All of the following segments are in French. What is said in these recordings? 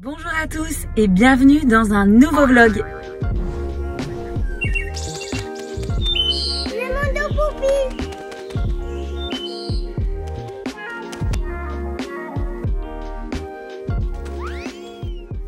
Bonjour à tous et bienvenue dans un nouveau vlog.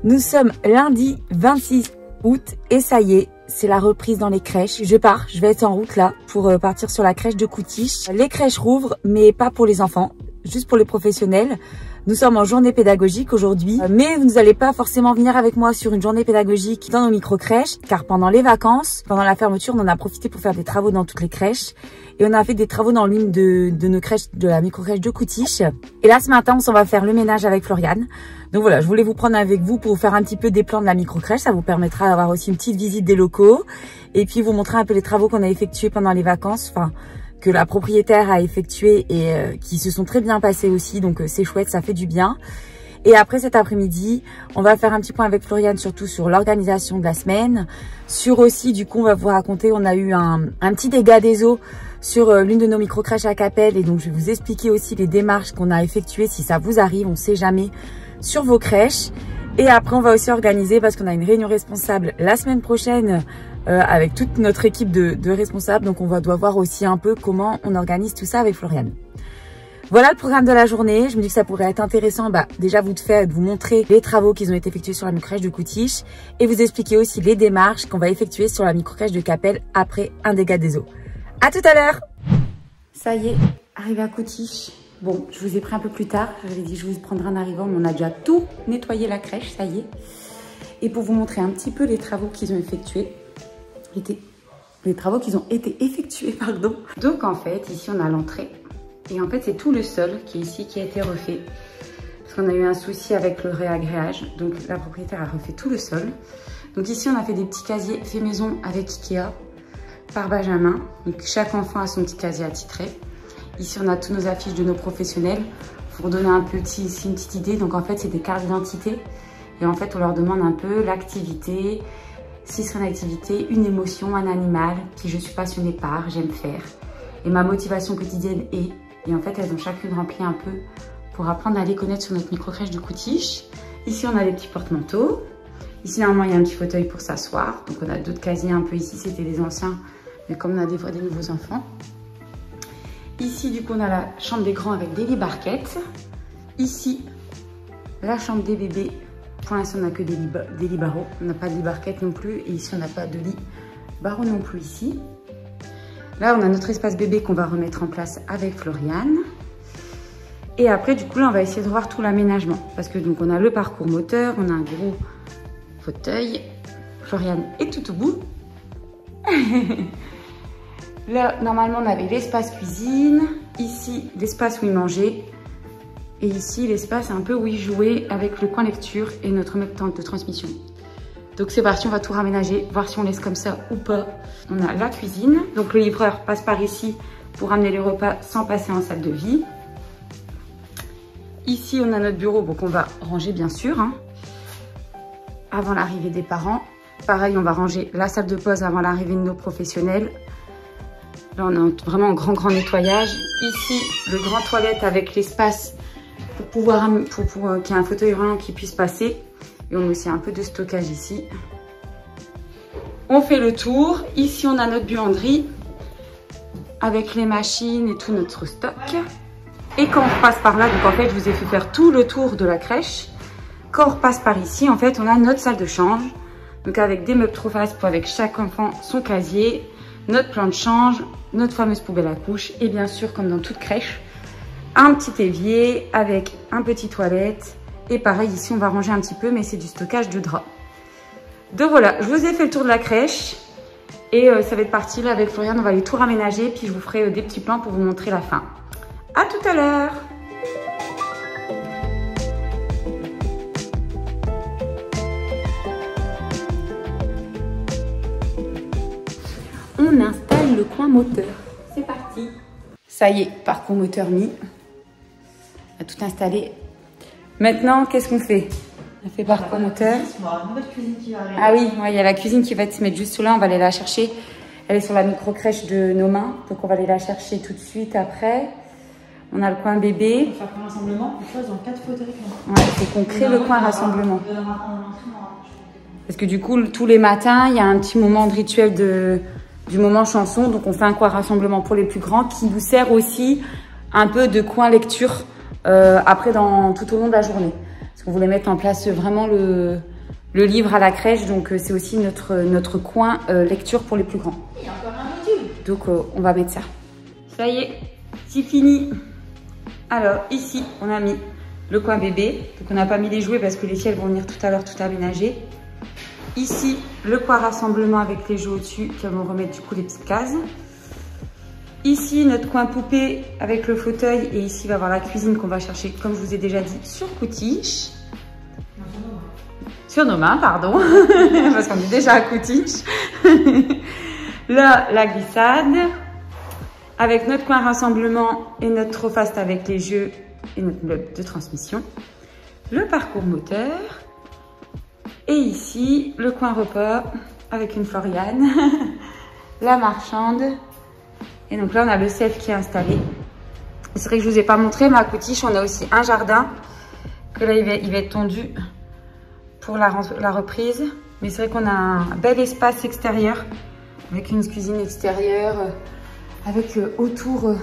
Nous sommes lundi 26 août et ça y est, c'est la reprise dans les crèches. Je vais être en route là pour partir sur la crèche de Coutiche. Les crèches rouvrent mais pas pour les enfants, juste pour les professionnels. Nous sommes en journée pédagogique aujourd'hui, mais vous n'allez pas forcément venir avec moi sur une journée pédagogique dans nos micro-crèches, car pendant les vacances, pendant la fermeture, on en a profité pour faire des travaux dans toutes les crèches. Et on a fait des travaux dans l'une de nos crèches, de la micro-crèche de Coutiche. Et là, ce matin, on s'en va faire le ménage avec Floriane. Donc voilà, je voulais vous prendre avec vous pour vous faire un petit peu des plans de la micro-crèche. Ça vous permettra d'avoir aussi une petite visite des locaux. Et puis vous montrer un peu les travaux qu'on a effectués pendant les vacances. Enfin, que la propriétaire a effectué et qui se sont très bien passés aussi. Donc c'est chouette, ça fait du bien. Et après cet après-midi, on va faire un petit point avec Floriane, surtout sur l'organisation de la semaine. Sur aussi, du coup, on va vous raconter, on a eu un petit dégât des eaux sur l'une de nos micro-crèches à Capelle. Et donc, je vais vous expliquer aussi les démarches qu'on a effectuées si ça vous arrive, on ne sait jamais, sur vos crèches. Et après, on va aussi organiser, parce qu'on a une réunion responsable la semaine prochaine avec toute notre équipe de responsables. Donc, doit voir aussi un peu comment on organise tout ça avec Floriane. Voilà le programme de la journée. Je me dis que ça pourrait être intéressant, déjà de vous montrer les travaux qui ont été effectués sur la micro-crèche de Coutiche et vous expliquer aussi les démarches qu'on va effectuer sur la micro-crèche de Capelle après un dégât des eaux. À tout à l'heure. Ça y est, arrivé à Coutiche. Bon, je vous ai pris un peu plus tard. J'avais dit que je vous prendrai en arrivant, mais on a déjà tout nettoyé la crèche, ça y est. Et pour vous montrer un petit peu les travaux qu'ils ont effectués, les travaux qui ont été effectués, pardon. Donc en fait, ici on a l'entrée. Et en fait, c'est tout le sol qui est ici qui a été refait. Parce qu'on a eu un souci avec le réagréage. Donc la propriétaire a refait tout le sol. Donc ici, on a fait des petits casiers fait maison avec Ikea par Benjamin. Donc chaque enfant a son petit casier attitré. Ici, on a tous nos affiches de nos professionnels. Pour donner une petite idée. Donc en fait, c'est des cartes d'identité. Et en fait, on leur demande un peu l'activité. Si c'est une activité, une émotion, un animal qui je suis passionnée par, j'aime faire. Et ma motivation quotidienne est... Et en fait, elles ont chacune rempli un peu pour apprendre à les connaître sur notre micro-crèche de Coutiche. Ici, on a les petits porte-manteaux. Ici, normalement, il y a un petit fauteuil pour s'asseoir. Donc, on a d'autres casiers un peu ici. C'était des anciens, mais comme on a des fois des nouveaux enfants. Ici, du coup, on a la chambre des grands avec des lits barquettes. Ici, la chambre des bébés. Pour l'instant, on n'a que des lits barreaux. On n'a pas de lit barquettes non plus. Et ici, on n'a pas de lit barreaux non plus ici. Là, on a notre espace bébé qu'on va remettre en place avec Floriane. Et après, du coup, là, on va essayer de voir tout l'aménagement. Parce que donc, on a le parcours moteur, on a un gros fauteuil. Floriane est tout au bout. Là, normalement, on avait l'espace cuisine. Ici, l'espace où il mangeait. Et ici, l'espace un peu où il jouait avec le coin lecture et notre tente de transmission. Donc c'est parti, on va tout raménager, voir si on laisse comme ça ou pas. On a la cuisine. Donc le livreur passe par ici pour ramener les repas sans passer en salle de vie. Ici, on a notre bureau, qu'on va ranger bien sûr, hein, avant l'arrivée des parents. Pareil, on va ranger la salle de pause avant l'arrivée de nos professionnels. Là, on a vraiment un grand nettoyage. Ici, le grand toilette avec l'espace pour qu'il y ait un fauteuil roulant qui puisse passer. Et on a aussi un peu de stockage ici. On fait le tour. Ici, on a notre buanderie avec les machines et tout notre stock. Et quand on repasse par là, donc en fait, je vous ai fait faire tout le tour de la crèche. Quand on repasse par ici, en fait, on a notre salle de change. Donc avec des meubles Trophas pour avec chaque enfant son casier, notre plan de change, notre fameuse poubelle à couches et bien sûr, comme dans toute crèche, un petit évier avec un petit toilette. Et pareil, ici, on va ranger un petit peu, mais c'est du stockage de draps. Donc voilà, je vous ai fait le tour de la crèche. Et ça va être parti là avec Floriane, on va aller tout raménager. Puis je vous ferai des petits plans pour vous montrer la fin. À tout à l'heure. On installe le coin moteur. C'est parti. Ça y est, parcours moteur mis. On a tout installé. Maintenant, qu'est-ce qu'on fait? On fait parcours moteur. Ah oui, il y a la cuisine qui va se mettre juste là. On va aller la chercher. Elle est sur la micro-crèche de nos mains. Donc, on va aller la chercher tout de suite après. On a le coin bébé. On va faire un rassemblement, on pose dans 4 fauteuils. Ouais, il faut qu'on crée le coin rassemblement. Parce que du coup, tous les matins, il y a un petit moment de rituel du moment chanson. Donc, on fait un coin rassemblement pour les plus grands qui nous sert aussi un peu de coin lecture après tout au long de la journée. Parce qu'on voulait mettre en place vraiment le livre à la crèche. Donc, c'est aussi notre coin lecture pour les plus grands. Il y a encore un module. Donc, on va mettre ça. Ça y est, c'est fini. Alors, ici, on a mis le coin bébé. Donc, on n'a pas mis les jouets parce que les filles, elles vont venir tout à l'heure tout aménager. Ici, le coin rassemblement avec les jeux au-dessus qui vont remettre du coup les petites cases. Ici, notre coin poupée avec le fauteuil. Et ici, il va y avoir la cuisine qu'on va chercher, comme je vous ai déjà dit, sur Coutiche. Sur nos mains, pardon. Parce qu'on est déjà à Coutiche. Là, la glissade. Avec notre coin rassemblement et notre trop fast avec les jeux et notre bloc de transmission. Le parcours moteur. Et ici, le coin repas avec une Floriane. La marchande. Et donc là, on a le self qui est installé. C'est vrai que je ne vous ai pas montré, mais à Coutiche, on a aussi un jardin. Que là, il va être tondu pour la reprise. Mais c'est vrai qu'on a un bel espace extérieur. Avec une cuisine extérieure. Avec autour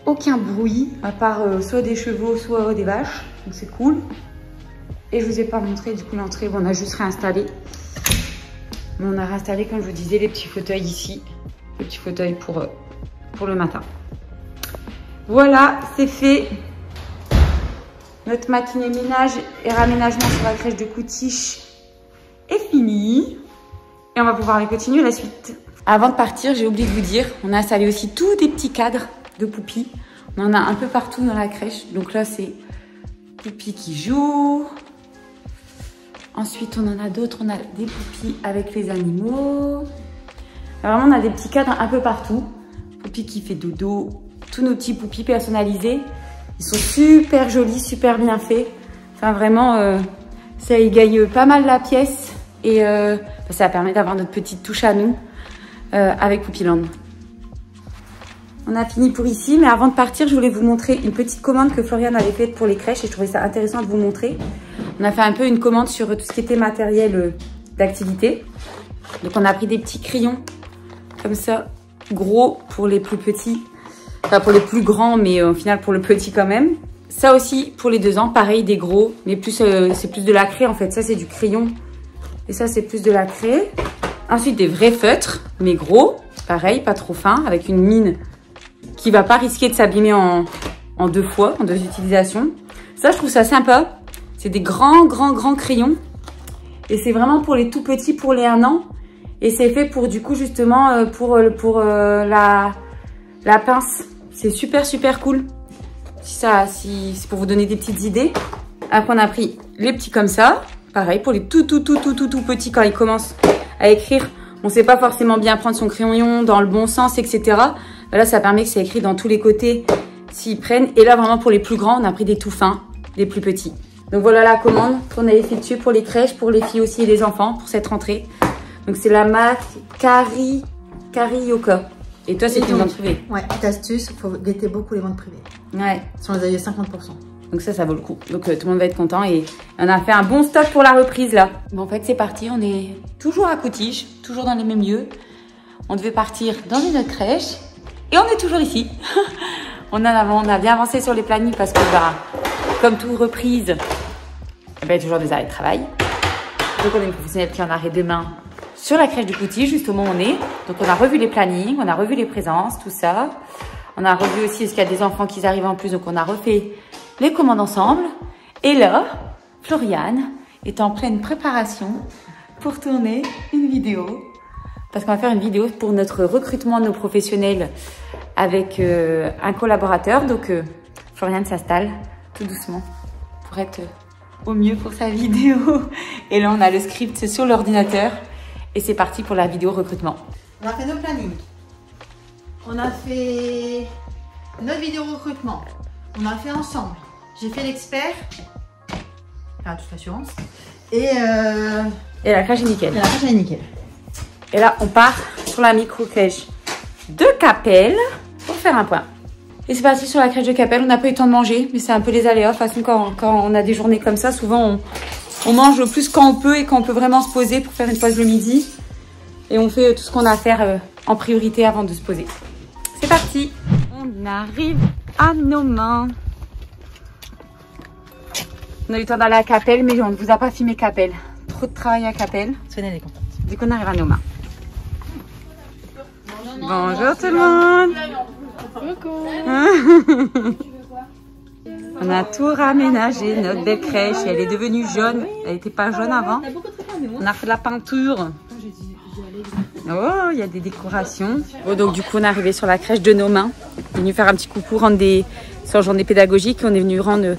aucun bruit. À part soit des chevaux, soit des vaches. Donc c'est cool. Et je vous ai pas montré du coup l'entrée. On a juste réinstallé. Mais on a réinstallé, comme je vous disais, les petits fauteuils ici. Les petits fauteuils pour le matin. Voilà, c'est fait. Notre matinée ménage et raménagement sur la crèche de Coutiche est fini. Et on va pouvoir aller continuer la suite. Avant de partir, j'ai oublié de vous dire, on a installé aussi tous des petits cadres de Poupie. On en a un peu partout dans la crèche. Donc là, c'est Poupie qui joue. Ensuite, on en a d'autres. On a des Poupies avec les animaux. Alors, vraiment, on a des petits cadres un peu partout. Poupie qui fait dodo. Tous nos petits Poupies personnalisés. Ils sont super jolis, super bien faits. Enfin, vraiment, ça égaye pas mal la pièce. Et ça permet d'avoir notre petite touche à nous avec Poupyland. On a fini pour ici, mais avant de partir, je voulais vous montrer une petite commande que Floriane avait faite pour les crèches et je trouvais ça intéressant de vous montrer. On a fait un peu une commande sur tout ce qui était matériel d'activité. Donc on a pris des petits crayons comme ça, gros pour les plus petits, enfin pour les plus grands, mais au final pour le petit quand même. Ça aussi pour les 2 ans, pareil des gros, mais plus c'est plus de la craie en fait. Ça c'est du crayon et ça c'est plus de la craie. Ensuite des vrais feutres, mais gros, pareil, pas trop fin, avec une mine qui va pas risquer de s'abîmer en 2 fois, en 2 utilisations. Ça, je trouve ça sympa. C'est des grands crayons. Et c'est vraiment pour les tout petits, pour les 1 an. Et c'est fait pour, du coup, justement, pour la pince. C'est super cool. Si c'est pour vous donner des petites idées. Après, on a pris les petits comme ça. Pareil, pour les tout petits, quand ils commencent à écrire. On ne sait pas forcément bien prendre son crayon dans le bon sens, etc. Là, ça permet que c'est écrit dans tous les côtés s'ils prennent. Et là, vraiment, pour les plus grands, on a pris des tout fins, des plus petits. Donc, voilà la commande qu'on a effectuée pour les crèches, pour les filles aussi et les enfants, pour cette rentrée. Donc, c'est la marque Carioca. Et toi, c'est une vente privée. Ouais, petite astuce, il faut guetter beaucoup les ventes privées. Ouais. Si on les a eu 50%. Donc ça vaut le coup. Donc tout le monde va être content et on a fait un bon stock pour la reprise là. Bon, en fait, c'est parti. On est toujours à Coutiche, toujours dans les mêmes lieux. On devait partir dans une autre crèche et on est toujours ici. On a bien avancé sur les plannings parce que, comme toute reprise, il y a toujours des arrêts de travail. Donc on a une professionnelle qui est en arrêt demain sur la crèche de Coutiche, juste au moment où on est. Donc on a revu les plannings, on a revu les présences, tout ça. On a revu aussi est-ce qu'il y a des enfants qui arrivent en plus, donc on a refait les commandes ensemble. Et là, Floriane est en pleine préparation pour tourner une vidéo. Parce qu'on va faire une vidéo pour notre recrutement de nos professionnels avec un collaborateur. Donc Floriane s'installe tout doucement pour être au mieux pour sa vidéo. Et là, on a le script sur l'ordinateur. Et c'est parti pour la vidéo recrutement. On a fait nos plannings. On a fait notre vidéo recrutement. On a fait ensemble. J'ai fait l'expert. Enfin, toute l'assurance. Et la crèche est nickel. Et la crèche est nickel. Et là, on part sur la micro-crèche de Capelle pour faire un point. Et c'est parti sur la crèche de Capelle. On n'a pas eu le temps de manger, mais c'est un peu les aléas. De toute façon, quand on a des journées comme ça, souvent on mange plus quand on peut et quand on peut vraiment se poser pour faire une pause le midi. Et on fait tout ce qu'on a à faire en priorité avant de se poser. C'est parti. On arrive à nos mains. On a eu le temps d'aller à Capelle, mais on ne vous a pas filmé Capelle. Trop de travail à Capelle. Sonia est contente. Du coup, on arrive à nos mains. Bonjour tout le monde. On a tout raménagé, notre belle crèche. Elle est devenue jaune. Elle n'était pas jaune avant. On a fait de la peinture. Oh, il y a des décorations. Oh, donc du coup, on est arrivé sur la crèche de nos mains. On est venu faire un petit coucou, rendre sur journée pédagogique. On est venu rendre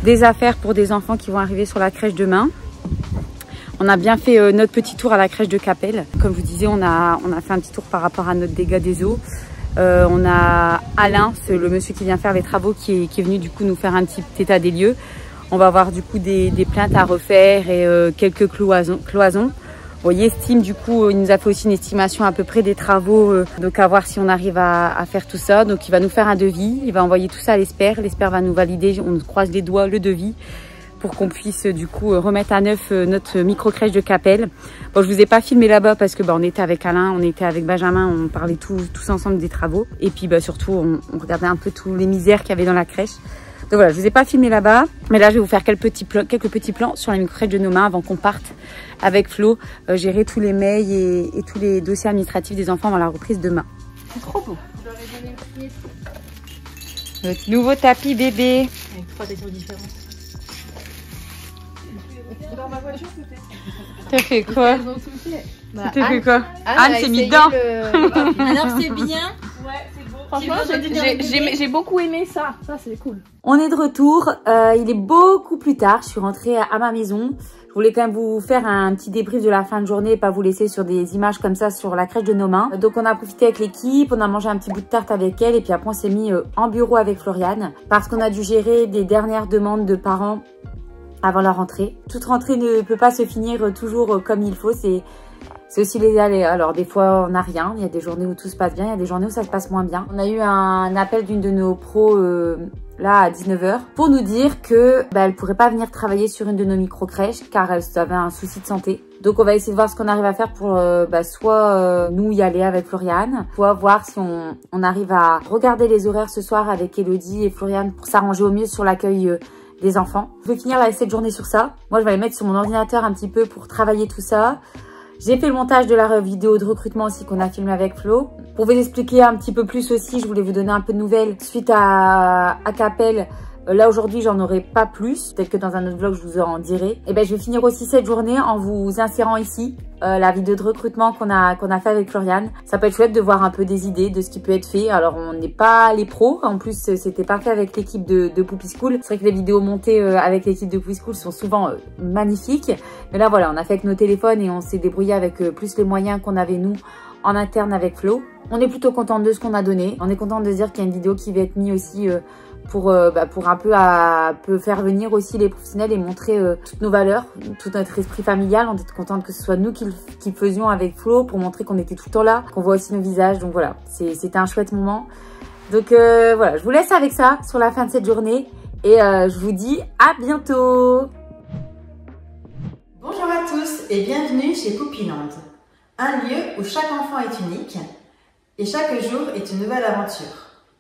des affaires pour des enfants qui vont arriver sur la crèche demain. On a bien fait notre petit tour à la crèche de Capelle. Comme je vous disais, on a fait un petit tour par rapport à notre dégât des eaux. On a Alain, le monsieur qui vient faire les travaux, qui est venu du coup nous faire un petit état des lieux. On va avoir du coup des plaintes à refaire et quelques cloisons. Bon, il estime du coup, il nous a fait aussi une estimation à peu près des travaux, donc à voir si on arrive à faire tout ça. Donc il va nous faire un devis, il va envoyer tout ça à l'Esper. L'Esper va nous valider, on croise les doigts, le devis, pour qu'on puisse du coup remettre à neuf notre micro-crèche de Capelle. Bon, je vous ai pas filmé là-bas parce que on était avec Alain, on était avec Benjamin, on parlait tous ensemble des travaux. Et puis surtout, on regardait un peu tous les misères qu'il y avait dans la crèche. Donc voilà, je vous ai pas filmé là-bas, mais là je vais vous faire quelques petits plans sur la micro-crèche de nos mains avant qu'on parte avec Flo, gérer tous les mails et tous les dossiers administratifs des enfants avant la reprise demain. C'est trop beau. Notre nouveau tapis bébé. Avec 3 textures différentes. Dans ma voiture, c'était. T'as fait quoi? Bah, T'as fait quoi? Anne s'est mis dedans. Alors c'est bien. Ouais, c'est beau. Franchement, j'ai beaucoup aimé ça. Ça, c'est cool. On est de retour. Il est beaucoup plus tard. Je suis rentrée à ma maison. Je voulais quand même vous faire un petit débrief de la fin de journée et pas vous laisser sur des images comme ça sur la crèche de nos mains. Donc on a profité avec l'équipe, on a mangé un petit bout de tarte avec elle et puis après on s'est mis en bureau avec Floriane parce qu'on a dû gérer des dernières demandes de parents avant la rentrée. Toute rentrée ne peut pas se finir toujours comme il faut. C'est aussi les aléas. Alors des fois on n'a rien, il y a des journées où tout se passe bien, il y a des journées où ça se passe moins bien. On a eu un appel d'une de nos pros là à 19 h pour nous dire que elle pourrait pas venir travailler sur une de nos micro-crèches car elle avait un souci de santé. Donc on va essayer de voir ce qu'on arrive à faire pour soit nous y aller avec Floriane, soit voir si on arrive à regarder les horaires ce soir avec Elodie et Floriane pour s'arranger au mieux sur l'accueil des enfants. Je vais finir cette journée sur ça. Moi je vais aller mettre sur mon ordinateur un petit peu pour travailler tout ça. J'ai fait le montage de la vidéo de recrutement aussi qu'on a filmé avec Flo. Pour vous expliquer un petit peu plus aussi, je voulais vous donner un peu de nouvelles suite à Capelle. Là aujourd'hui j'en aurai pas plus, peut-être que dans un autre vlog je vous en dirai. Et je vais finir aussi cette journée en vous insérant ici la vidéo de recrutement qu'on a fait avec Floriane. Ça peut être chouette de voir un peu des idées de ce qui peut être fait. Alors on n'est pas les pros, en plus c'était pas fait avec l'équipe de Poupy School. C'est vrai que les vidéos montées avec l'équipe de Poupy School sont souvent magnifiques. Mais là voilà, on a fait avec nos téléphones et on s'est débrouillé avec plus les moyens qu'on avait nous en interne avec Flo. On est plutôt contente de ce qu'on a donné. On est contente de se dire qu'il y a une vidéo qui va être mise aussi pour un peu faire venir aussi les professionnels et montrer toutes nos valeurs, tout notre esprit familial. On est contente que ce soit nous qui le faisions avec Flo pour montrer qu'on était tout le temps là, qu'on voit aussi nos visages. Donc voilà, c'était un chouette moment. Donc voilà, je vous laisse avec ça sur la fin de cette journée et je vous dis à bientôt. Bonjour à tous et bienvenue chez Poupyland, un lieu où chaque enfant est unique et chaque jour est une nouvelle aventure.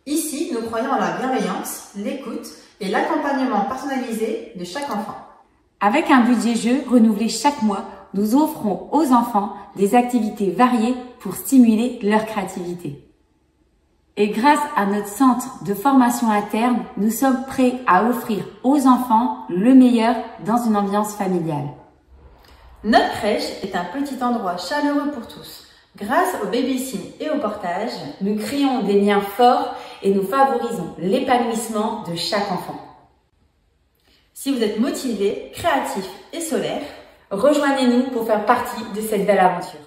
Ici, nous croyons à la bienveillance, l'écoute et l'accompagnement personnalisé de chaque enfant. Avec un budget jeu renouvelé chaque mois, nous offrons aux enfants des activités variées pour stimuler leur créativité. Et grâce à notre centre de formation interne, nous sommes prêts à offrir aux enfants le meilleur dans une ambiance familiale. Notre crèche est un petit endroit chaleureux pour tous. Grâce au baby-sit et au portage, nous créons des liens forts et nous favorisons l'épanouissement de chaque enfant. Si vous êtes motivé, créatif et solaire, rejoignez-nous pour faire partie de cette belle aventure.